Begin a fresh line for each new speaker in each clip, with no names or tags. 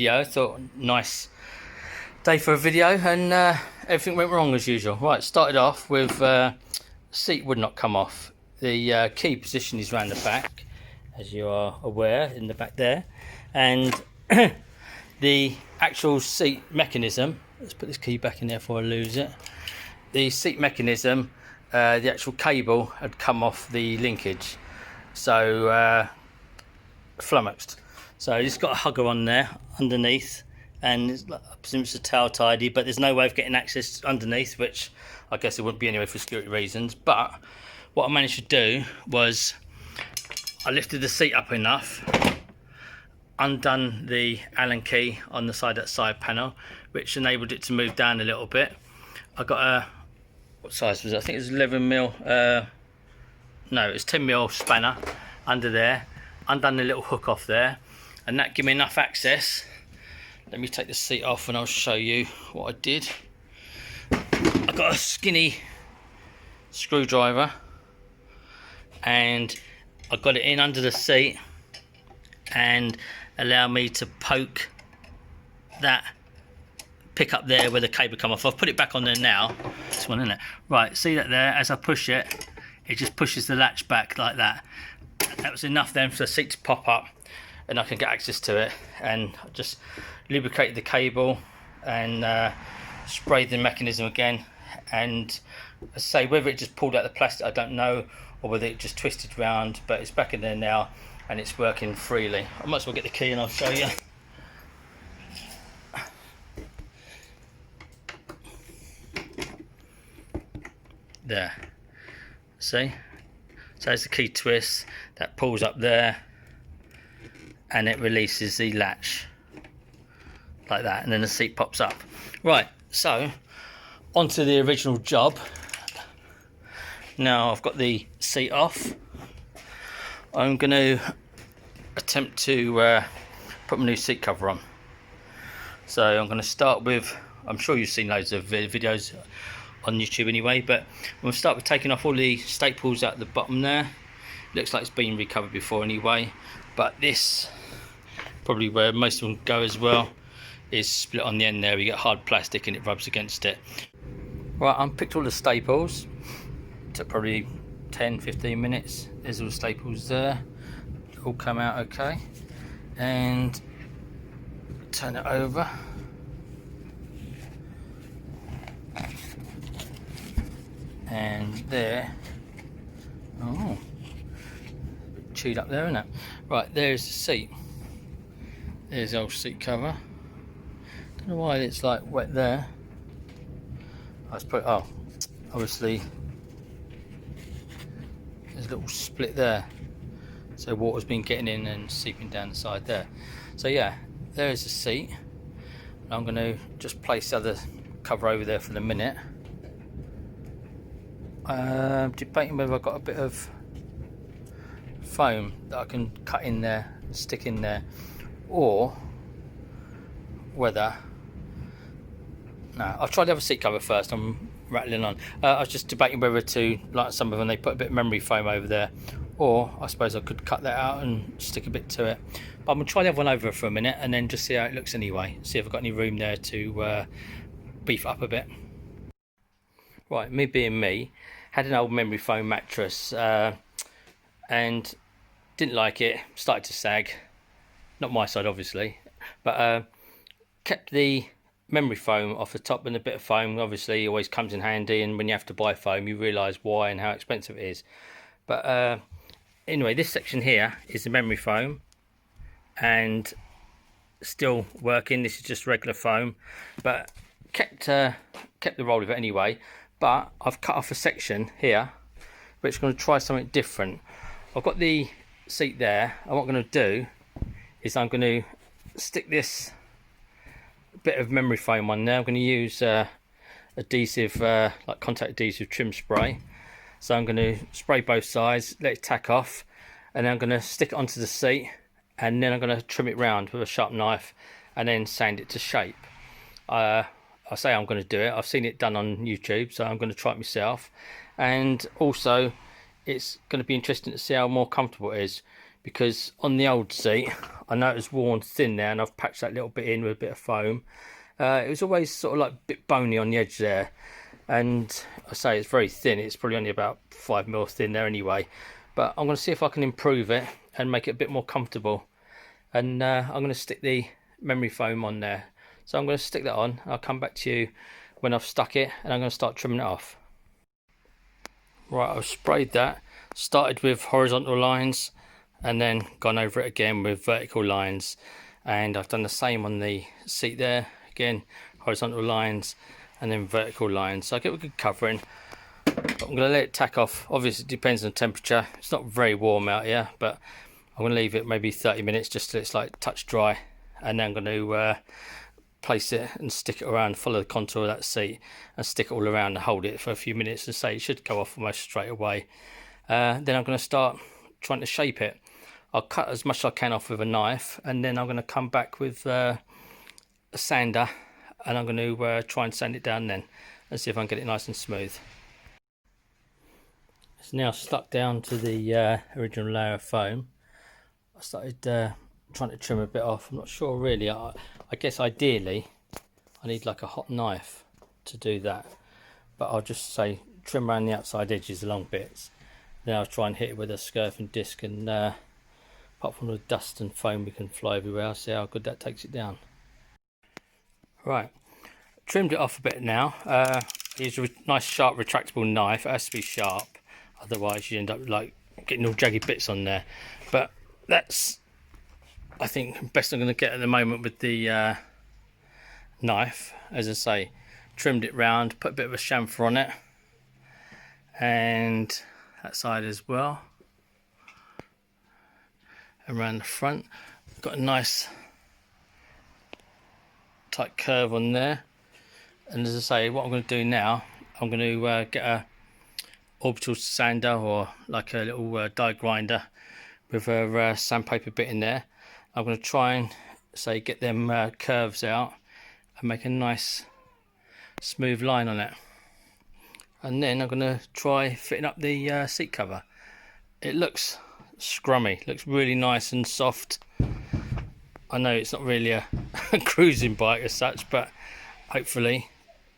video. I thought, nice day for a video, and everything went wrong as usual. Right, started off with seat would not come off. The key position is round the back, as you are aware, in the back there, and the actual seat mechanism, let's put this key back in there before I lose it. The seat mechanism, the actual cable had come off the linkage, so flummoxed. So I just got a hugger on there underneath, and I presume it's a tail tidy, but there's no way of getting access underneath, which I guess it wouldn't be anyway for security reasons. But what I managed to do was I lifted the seat up enough, undone the Allen key on the side of that side panel, which enabled it to move down a little bit. I got a, what size was it? I think it was 11mm, no, it was 10mm spanner under there, undone the little hook off there, and that gave me enough access. Let me take the seat off and I'll show you what I did. I got a skinny screwdriver and I got it in under the seat and allow me to poke that pick up there where the cable come off. I've put it back on there now. This one, isn't it? Right, see that there? As I push it, it just pushes the latch back like that. That was enough then for the seat to pop up and I can get access to it, and just lubricate the cable and spray the mechanism again. And I say, whether it just pulled out the plastic I don't know, or whether it just twisted round, but it's back in there now and it's working freely. I might as well get the key and I'll show you. There, see? So as the key twists, that pulls up there and it releases the latch like that, and then the seat pops up. Right, so onto the original job. Now I've got the seat off. I'm going to attempt to put my new seat cover on. So I'm going to start with, I'm sure you've seen loads of videos on YouTube anyway, but we'll start with taking off all the staples at the bottom there. Looks like it's been recovered before anyway, but this, probably where most of them go as well, is split on the end there. We get hard plastic and it rubs against it. Right, unpicked all the staples. Took probably 10-15 minutes. There's all the staples there, all come out okay, and turn it over. And there, oh, a bit chewed up there, isn't it? Right, there's the seat. There's the old seat cover. Don't know why it's like wet there. I was put, oh, obviously there's a little split there, so water's been getting in and seeping down the side there. So yeah, there's the seat. I'm going to just place the other cover over there for the minute. Debating whether I've got a bit of foam that I can cut in there and stick in there, or whether, no, I'll try the other seat cover first. I'm rattling on. I was just debating whether to, like some of them, they put a bit of memory foam over there, or I suppose I could cut that out and stick a bit to it. But I'm going to try the other one over for a minute and then just see how it looks anyway, see if I've got any room there to beef up a bit. Right, me being me, had an old memory foam mattress and didn't like it, started to sag. Not my side obviously, but kept the memory foam off the top, and a bit of foam obviously always comes in handy, and when you have to buy foam you realise why and how expensive it is. But anyway, this section here is the memory foam and still working. This is just regular foam, but kept the roll of it anyway. But I've cut off a section here which I'm going to try something different. I've got the seat there, and what I'm going to do is I'm going to stick this bit of memory foam on there. I'm going to use adhesive, like contact adhesive trim spray. So I'm going to spray both sides, let it tack off, and then I'm going to stick it onto the seat, and then I'm going to trim it round with a sharp knife and then sand it to shape. I say I'm going to do it. I've seen it done on YouTube, so I'm going to try it myself. And also, it's going to be interesting to see how more comfortable it is, because on the old seat I know it was worn thin there, and I've patched that little bit in with a bit of foam. It was always sort of like a bit bony on the edge there, and I say it's very thin. It's probably only about 5mm thin there anyway, but I'm going to see if I can improve it and make it a bit more comfortable. And I'm going to stick the memory foam on there, so I'm going to stick that on. I'll come back to you when I've stuck it, and I'm going to start trimming it off. Right, I've sprayed that, started with horizontal lines and then gone over it again with vertical lines, and I've done the same on the seat there. Again, horizontal lines and then vertical lines, so I get a good covering. But I'm going to let it tack off. Obviously it depends on the temperature. It's not very warm out here, but I'm going to leave it maybe 30 minutes just till it's like touch dry, and then I'm going to place it and stick it around, follow the contour of that seat and stick it all around and hold it for a few minutes, and say it should go off almost straight away. Then I'm going to start trying to shape it. I'll cut as much as I can off with a knife, and then I'm going to come back with a sander, and I'm going to try and sand it down then and see if I can get it nice and smooth. It's now stuck down to the original layer of foam. I started trying to trim a bit off. I'm not sure really. I guess ideally I need like a hot knife to do that, but I'll just say trim around the outside edges, the long bits. Then I'll try and hit it with a scurfing disc, and apart from the dust and foam we can fly everywhere, I'll see how good that takes it down. Right, trimmed it off a bit now. Use a nice sharp retractable knife. It has to be sharp, otherwise you end up like getting all jagged bits on there. But that's, I think, best I'm going to get at the moment with the knife. As I say, trimmed it round, put a bit of a chamfer on it, and that side as well, around the front. Got a nice tight curve on there, and as I say, what I'm going to do now, I'm going to get a orbital sander or like a little die grinder with a sandpaper bit in there. I'm going to try and say get them curves out and make a nice smooth line on it, and then I'm going to try fitting up the seat cover. It looks scrummy, looks really nice and soft. I know it's not really a cruising bike as such, but hopefully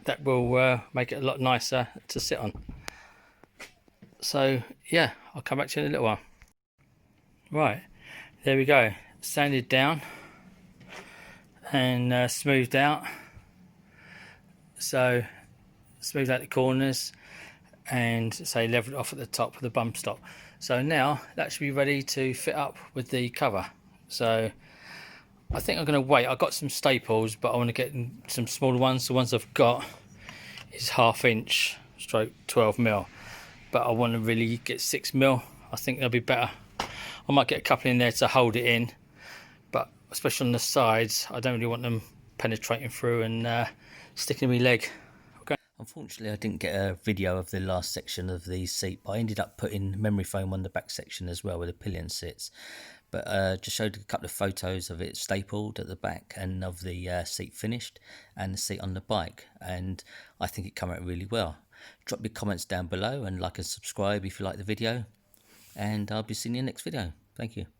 that will make it a lot nicer to sit on. So yeah, I'll come back to you in a little while. Right, there we go, sanded down and smoothed out. So smooth out the corners and say level it off at the top with the bump stop. So now that should be ready to fit up with the cover. So I think I'm going to wait. I've got some staples, but I want to get some smaller ones. The ones I've got is 1/2 inch stroke 12mm, but I want to really get 6mm. I think they'll be better. I might get a couple in there to hold it in, but especially on the sides, I don't really want them penetrating through and sticking in my leg. Okay. Unfortunately, I didn't get a video of the last section of the seat, but I ended up putting memory foam on the back section as well where the pillion sits. But just showed a couple of photos of it stapled at the back and of the seat finished and the seat on the bike, and I think it came out really well. Drop your comments down below and like and subscribe if you like the video, and I'll be seeing you in the next video. Thank you.